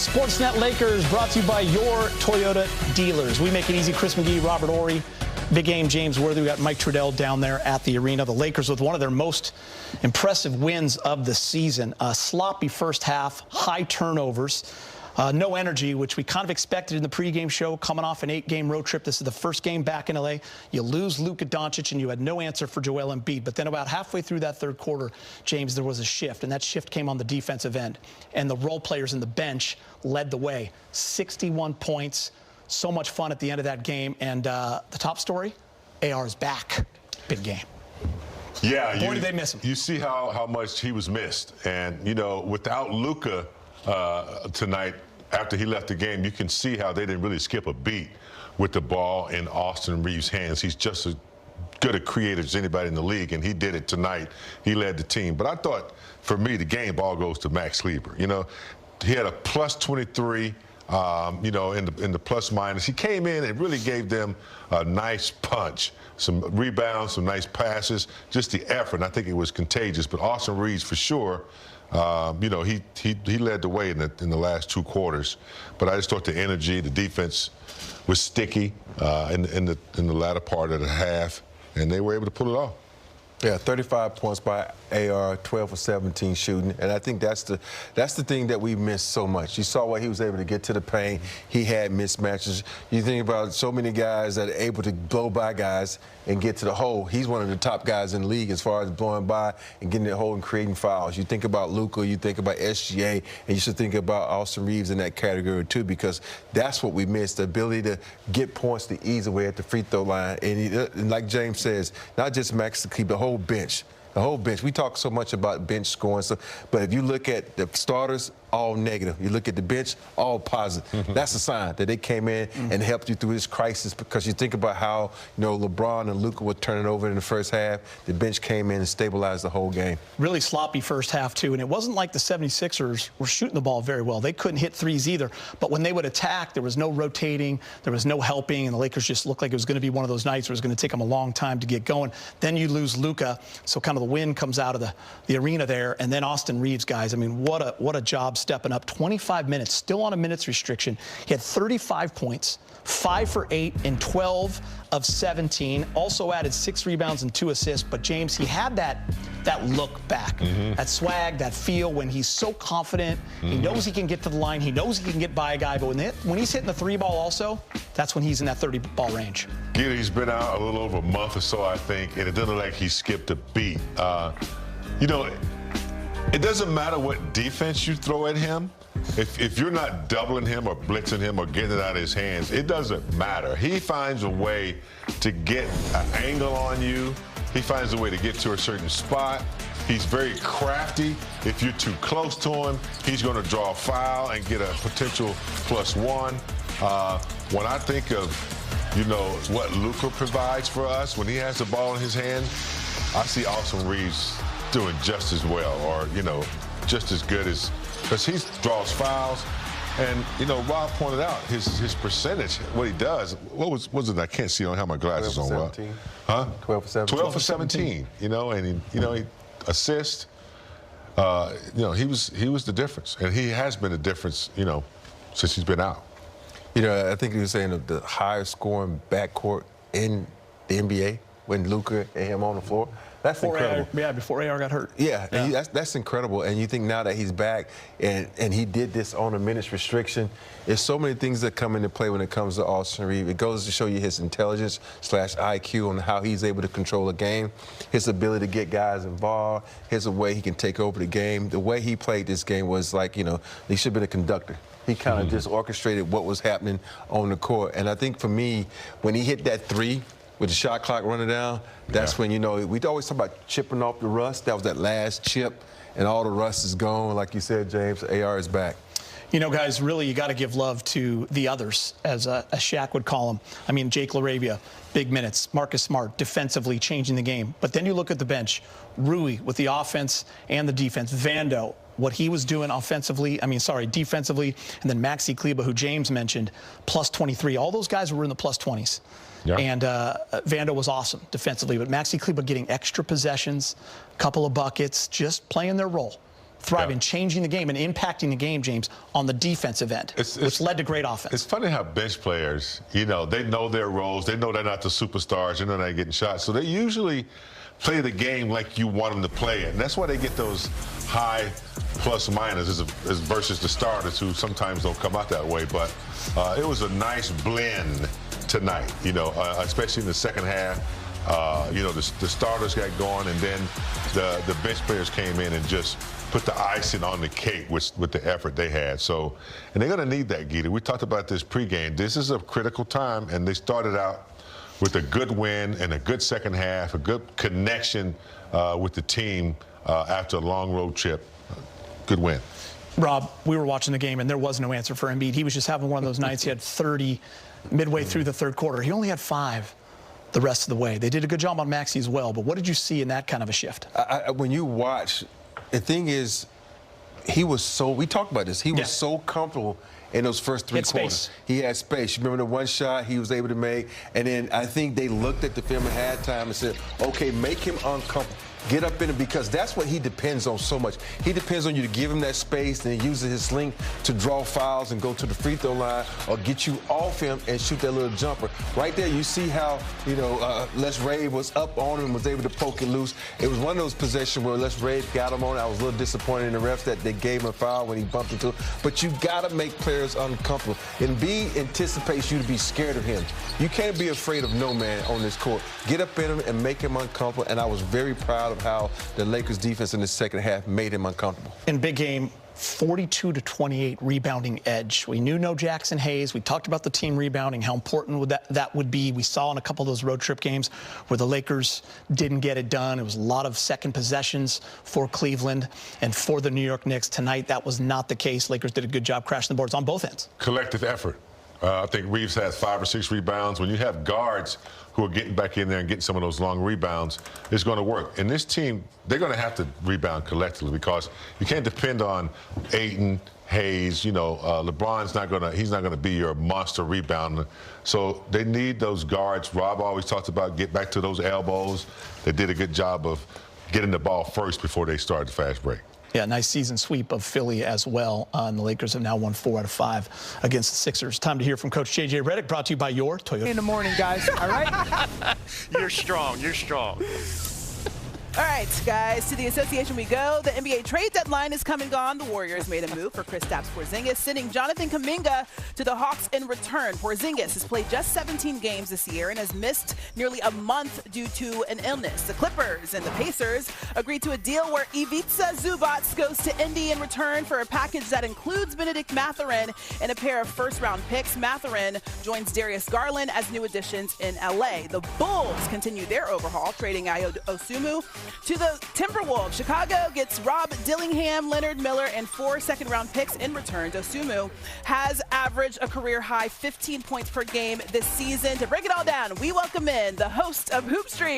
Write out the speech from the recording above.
Sportsnet Lakers brought to you by your Toyota dealers. We make it easy. Chris McGee, Robert Horry, big game, James Worthy. We got Mike Trudell down there at the arena. The Lakers with one of their most impressive wins of the season. A sloppy first half, high turnovers, no energy, which we kind of expected in the pregame show. Coming off an 8-game road trip, this is the first game back in LA. You lose Luka Doncic, and you had no answer for Joel Embiid. But then about halfway through that third quarter, James, there was a shift, and that shift came on the defensive end. And the role players in the bench led the way. 61 points. So much fun at the end of that game. And the top story, AR is back. Big game. Yeah, boy, did they miss him. You see how much he was missed. And, you know, without Luka tonight, after he left the game, you can see how they didn't really skip a beat with the ball in Austin Reaves' hands. He's just as good a creator as anybody in the league, and he did it tonight. He led the team. But I thought, for me, the game ball goes to Max Kleber. You know, he had a plus 23, you know, in the plus minus. He came in and really gave them a nice punch, some rebounds, some nice passes, just the effort. And I think it was contagious. But Austin Reaves, for sure, you know, he led the way in the last 2 quarters. But I just thought the energy, the defense was sticky in the latter part of the half, and they were able to pull it off. Yeah, 35 points by AR, 12 for 17 shooting, and I think that's the thing that we missed so much. You saw where he was able to get to the paint. He had mismatches. You think about so many guys that are able to blow by guys and get to the hole. He's one of the top guys in the league as far as blowing by and getting to the hole and creating fouls. You think about Luka, you think about SGA, and you should think about Austin Reaves in that category too, because that's what we missed, the ability to get points the easy way at the free throw line. And like James says, not just Max to keep the whole bench. The whole bench. We talk so much about bench scoring, but if you look at the starters, all negative. You look at the bench, all positive. That's a sign that they came in and helped you through this crisis, because you think about how, you know, LeBron and Luka were turning over in the first half. The bench came in and stabilized the whole game. Really sloppy first half, too. And it wasn't like the 76ers were shooting the ball very well. They couldn't hit threes either. But when they would attack, there was no rotating, there was no helping, and the Lakers just looked like it was going to be one of those nights where it was going to take them a long time to get going. Then you lose Luka, so kind of the wind comes out of the arena there. And then Austin Reaves, guys, I mean, what a job stepping up. 25 minutes, still on a minutes restriction. He had 35 points, 5 for 8 and 12 of 17. Also added 6 rebounds and 2 assists. But James, he had that look back, that swag, that feel when he's so confident. He knows he can get to the line. He knows he can get by a guy. But when he's hitting the 3-ball also, that's when he's in that 30-ball range. Yeah, he's been out a little over a month or so, I think, and it doesn't look like he skipped a beat. You know, it doesn't matter what defense you throw at him. If you're not doubling him or blitzing him or getting it out of his hands, it doesn't matter. He finds a way to get an angle on you. He finds a way to get to a certain spot. He's very crafty. If you're too close to him, he's going to draw a foul and get a potential +1. When I think of, you know, what Luka provides for us, when he has the ball in his hand, I see Austin Reaves doing just as well, or, you know, just as good as, because he draws fouls. And, you know, Rob pointed out his percentage, what he does. What was it? I can't see. I don't have my glasses on. 17. Huh? 12 for 17. 12 for 17. You know, and he assists. You know, he was the difference, and he has been the difference, you know, since he's been out. You know, I think he was saying the highest scoring backcourt in the NBA when Luka and him on the floor. That's incredible. Before AR got hurt. Yeah, and that's incredible. And you think now that he's back and he did this on a minutes restriction, there's so many things that come into play when it comes to Austin Reaves. It goes to show you his intelligence / IQ on how he's able to control a game, his ability to get guys involved, his way he can take over the game. The way he played this game was like, you know, he should have been a conductor. He kind of just orchestrated what was happening on the court. And I think for me, when he hit that 3, with the shot clock running down, that's when, you know, we always talk about chipping off the rust. That was that last chip, and all the rust is gone. Like you said, James, AR is back. You know, guys, really, you got to give love to the others, as Shaq would call them. I mean, Jake LaRavia, big minutes. Marcus Smart, defensively changing the game. But then you look at the bench. Rui with the offense and the defense. Vando, what he was doing offensively, defensively. And then Maxi Kleber, who James mentioned, plus 23. All those guys were in the plus 20s. Yeah. And Vando was awesome defensively. But Maxi Kleber getting extra possessions, a couple of buckets, just playing their role. thriving, changing the game and impacting the game, James, on the defensive end, which led to great offense. It's funny how bench players, they know their roles. They know they're not the superstars. They know they're not getting shots. So they usually play the game like you want them to play it. And that's why they get those high plus minus versus the starters who sometimes don't come out that way. But it was a nice blend tonight, especially in the second half. The starters got going, and then the bench players came in and just put the icing on the cake with the effort they had. So, and they're going to need that, Gita. We talked about this pregame. This is a critical time, and they started out with a good win and a good second half, a good connection with the team after a long road trip. Good win. Rob, we were watching the game, and there was no answer for Embiid. He was just having one of those nights. He had 30 midway through the third quarter. He only had 5 the rest of the way. They did a good job on Maxey as well, but what did you see in that kind of a shift? When you watch, the thing is, we talked about this, he was so comfortable in those first 3 quarters. He had space. You remember the one shot he was able to make, and then I think they looked at the film at halftime and said, okay, make him uncomfortable. Get up in it, because that's what he depends on so much. He depends on you to give him that space, and he uses his length to draw fouls and go to the free throw line or get you off him and shoot that little jumper. Right there, you see how, Les Reaves was up on him and was able to poke it loose. It was one of those possessions where Les Reaves got him on it. I was a little disappointed in the refs that they gave him a foul when he bumped into him. But you got to make players uncomfortable. Embiid anticipates you to be scared of him. You can't be afraid of no man on this court. Get up in him and make him uncomfortable, and I was very proud of how the Lakers defense in the second half made him uncomfortable. In big game, 42-28 rebounding edge. We knew no Jackson Hayes. We talked about the team rebounding, how important that would be. We saw in a couple of those road trip games where the Lakers didn't get it done. It was a lot of second possessions for Cleveland and for the New York Knicks. Tonight, that was not the case. Lakers did a good job crashing the boards on both ends. Collective effort. I think Reaves has 5 or 6 rebounds. When you have guards who are getting back in there and getting some of those long rebounds, it's going to work. And this team, they're going to have to rebound collectively, because you can't depend on Ayton, Hayes. LeBron's not going to be your monster rebounder. So they need those guards. Rob always talks about get back to those elbows. They did a good job of getting the ball first before they started the fast break. Yeah, nice season sweep of Philly as well. And the Lakers have now won 4 out of 5 against the Sixers. Time to hear from Coach J.J. Redick, brought to you by your Toyota. In the morning, guys, all right? You're strong. You're strong. All right, guys, to the association we go. The NBA trade deadline is come and gone. The Warriors made a move for Kristaps Porzingis, sending Jonathan Kuminga to the Hawks in return. Porzingis has played just 17 games this year and has missed nearly a month due to an illness. The Clippers and the Pacers agreed to a deal where Ivica Zubac goes to Indy in return for a package that includes Benedict Mathurin and a pair of first-round picks. Mathurin joins Darius Garland as new additions in L.A. The Bulls continue their overhaul, trading Ayo Osumu to the Timberwolves. Chicago gets Rob Dillingham, Leonard Miller, and 4 second-round picks in return. Osumu has averaged a career-high 15 points per game this season. To break it all down, we welcome in the host of Hoop Stream,